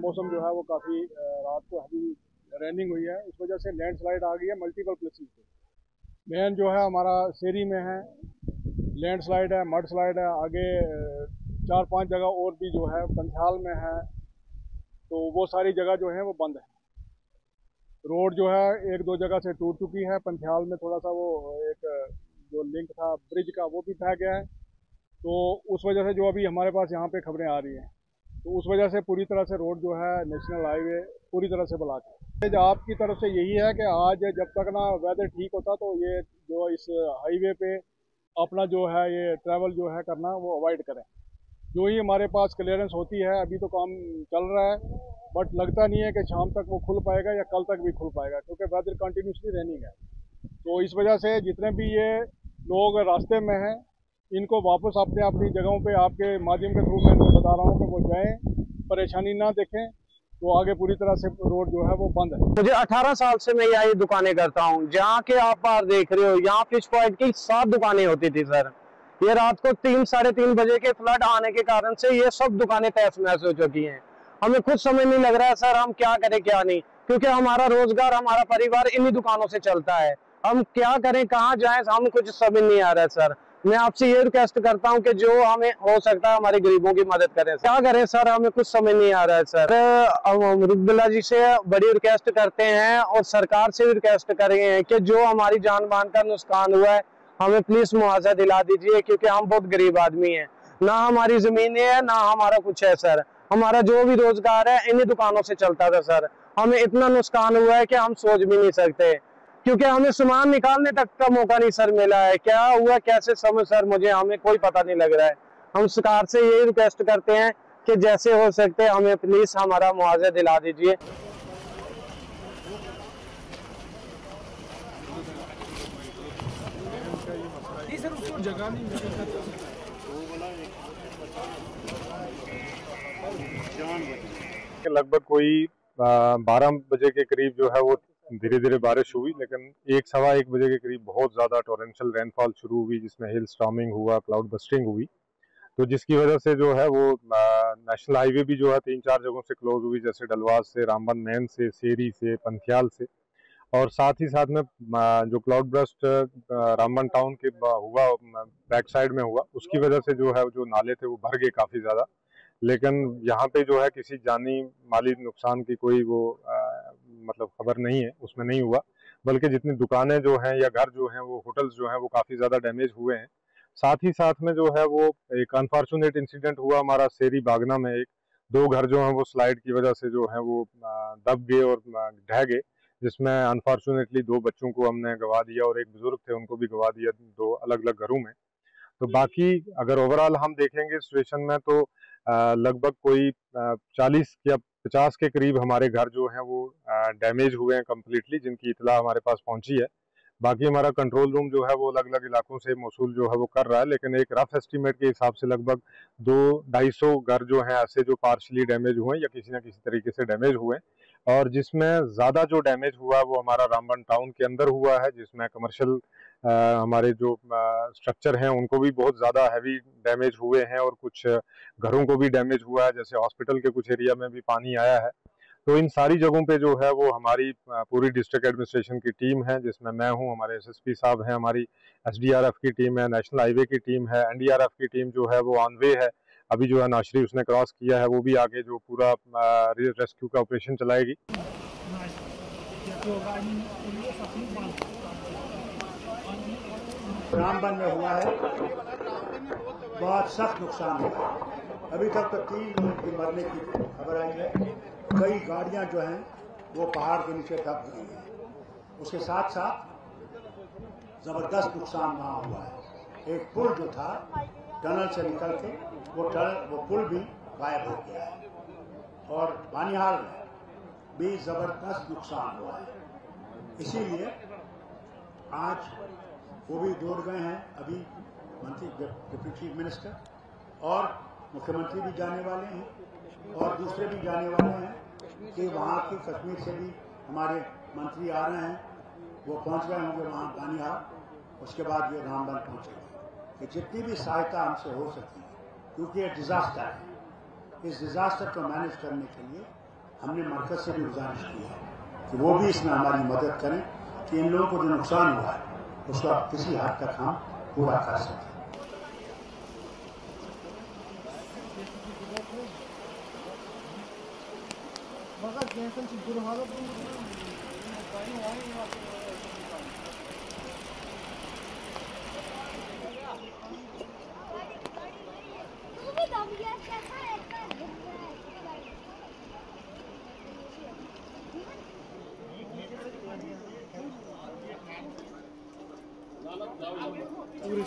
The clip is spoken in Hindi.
मौसम जो है वो काफ़ी रात को हेवी रेनिंग हुई है, इस वजह से लैंडस्लाइड आ गई है मल्टीपल प्लेसेस पे। मेन जो है हमारा सेरी में है, लैंडस्लाइड है, मड स्लाइड है, आगे 4-5 जगह और भी जो है पंथाल में है, तो वो सारी जगह जो है वो बंद है। रोड जो है 1-2 जगह से टूट चुकी है, पंथाल में थोड़ा सा वो एक जो लिंक था ब्रिज का वो भी बह गया है, तो उस वजह से जो अभी हमारे पास यहाँ पे खबरें आ रही हैं, तो उस वजह से पूरी तरह से रोड जो है नेशनल हाईवे पूरी तरह से ब्लॉक है। आपकी तरफ से यही है कि आज जब तक ना वेदर ठीक होता तो ये जो इस हाईवे पे अपना जो है ये ट्रैवल जो है करना वो अवॉइड करें। जो ही हमारे पास क्लियरेंस होती है, अभी तो काम चल रहा है, बट लगता नहीं है कि शाम तक वो खुल पाएगा या कल तक भी खुल पाएगा, क्योंकि वेदर कंटिन्यूसली रेनिंग है। तो इस वजह से जितने भी ये लोग रास्ते में हैं, इनको वापस अपने अपनी जगहों पे आपके माध्यम के थ्रू मैं इनको बता रहा हूँ कि वो जाएं, परेशानी ना देखें, तो आगे पूरी तरह से रोड जो है वो बंद है। मुझे 18 साल से मैं यही दुकानें करता हूँ। जहाँ के आप बाहर देख रहे हो, यहाँ फिश पॉइंट की 7 दुकानें होती थी सर। ये रात को 3-3:30 बजे के फ्लड आने के कारण से ये सब दुकानें तहस नहस हो चुकी हैं। हमें खुद समझ नहीं लग रहा है सर, हम क्या करें क्या नहीं, क्योंकि हमारा रोजगार, हमारा परिवार इन्हीं दुकानों से चलता है। हम क्या करें, कहाँ जाएं, हम कुछ समझ नहीं आ रहा है सर। मैं आपसे ये रिक्वेस्ट करता हूं कि जो हमें हो सकता है हमारे गरीबों की मदद करें। क्या करें सर, हमें कुछ समझ नहीं आ रहा है सर। रुकबिल्ला जी से बड़ी रिक्वेस्ट करते हैं और सरकार से भी रिक्वेस्ट कर रहे हैं कि जो हमारी जान मान का नुकसान हुआ है हमें प्लीज मुआवजा दिला दीजिए, क्योंकि हम बहुत गरीब आदमी हैं, ना हमारी जमीनें है ना हमारा कुछ है सर। हमारा जो भी रोजगार है इन्हीं दुकानों से चलता था सर। हमें इतना नुकसान हुआ है कि हम सोच भी नहीं सकते, क्योंकि हमें सामान निकालने तक का मौका नहीं सर मिला है। क्या हुआ कैसे समझ सर, मुझे हमें कोई पता नहीं लग रहा है। हम सरकार से यही रिक्वेस्ट करते हैं कि जैसे हो सकते हमें प्लीज हमारा मुआवजा दिला दीजिए। लगभग कोई 12 बजे के करीब जो है वो धीरे धीरे बारिश हुई, लेकिन 1-1:15 बजे के करीब बहुत ज़्यादा टोरेंशियल रेनफॉल शुरू हुई, जिसमें हिल स्टॉर्मिंग हुआ, क्लाउड बस्टिंग हुई, तो जिसकी वजह से जो है वो नेशनल हाईवे भी जो है 3-4 जगहों से क्लोज हुई, जैसे डलवास से, रामबन मैन से, सेरी से, पंथियाल से, और साथ ही साथ में जो क्लाउड बस्ट रामबन टाउन के हुआ, बैक साइड में हुआ, उसकी वजह से जो है जो नाले थे वो भर गए काफ़ी ज़्यादा। लेकिन यहाँ पे जो है किसी जानी माली नुकसान की कोई वो मतलब खबर नहीं है, उसमें नहीं हुआ, बल्कि जितनी दुकानें जो हैं या घर जो हैं, वो होटल्स जो हैं वो काफ़ी ज़्यादा डैमेज हुए हैं। साथ ही साथ में जो है वो एक अनफॉर्चुनेट इंसिडेंट हुआ हमारा सेरी बागना में, 2 घर जो हैं वो स्लाइड की वजह से जो है वो दब गए और ढह गए, जिसमें अनफॉर्चुनेटली 2 बच्चों को हमने गंवा दिया और एक बुजुर्ग थे उनको भी गंवा दिया, 2 अलग अलग घरों में। तो बाकी अगर ओवरऑल हम देखेंगे सिचुएशन में, तो लगभग कोई 40 या 50 के करीब हमारे घर जो हैं वो डैमेज हुए हैं कम्प्लीटली, जिनकी इतला हमारे पास पहुंची है। बाकी हमारा कंट्रोल रूम जो है वो अलग अलग इलाकों से मौसूल जो है वो कर रहा है, लेकिन एक रफ एस्टीमेट के हिसाब से लगभग 200-250 घर जो हैं ऐसे जो पार्शली डैमेज हुए हैं या किसी न किसी तरीके से डैमेज हुए हैं, और जिसमें ज़्यादा जो डैमेज हुआ वो हमारा रामबन टाउन के अंदर हुआ है, जिसमें कमर्शियल हमारे जो स्ट्रक्चर हैं उनको भी बहुत ज़्यादा हैवी डैमेज हुए हैं, और कुछ घरों को भी डैमेज हुआ है, जैसे हॉस्पिटल के कुछ एरिया में भी पानी आया है। तो इन सारी जगहों पे जो है वो हमारी पूरी डिस्ट्रिक्ट एडमिनिस्ट्रेशन की टीम है, जिसमें मैं हूँ, हमारे एसएसपी साहब हैं, हमारी एसडीआरएफ की टीम है, नेशनल हाईवे की टीम है, एनडीआरएफ की टीम जो है वो ऑन वे है। अभी जो है नाशरी उसने क्रॉस किया है, वो भी आगे जो पूरा रेस्क्यू का ऑपरेशन चलाएगी। रामबन में हुआ है, बहुत सख्त नुकसान हुआ है। अभी तक तो 3 लोगों की मरने की खबर आई है। कई गाड़ियां जो हैं वो पहाड़ के नीचे दब गई हैं। उसके साथ साथ जबरदस्त नुकसान वहां हुआ है। एक पुल जो था टनल से निकल के वो पुल भी गायब हो गया है और बानिहाल में भी जबरदस्त नुकसान हुआ है। इसीलिए आज वो भी दौड़ गए हैं, अभी मंत्री डिप्टी चीफ मिनिस्टर और मुख्यमंत्री भी जाने वाले हैं और दूसरे भी जाने वाले हैं कि वहाँ की कश्मीर से भी हमारे मंत्री आ रहे हैं, वो पहुँच गए होंगे वहाँ बानिहाल। उसके बाद ये रामबन पहुँचेंगे कि जितनी भी सहायता हमसे हो सकती है, क्योंकि ये डिजास्टर है। इस डिजास्टर को मैनेज करने के लिए हमने मरकज से भी गुजारिश की है कि वो भी इसमें हमारी मदद करें कि इन लोगों को जो नुकसान हुआ है उसका किसी हद तक हम पूरा कर सकें। पूरे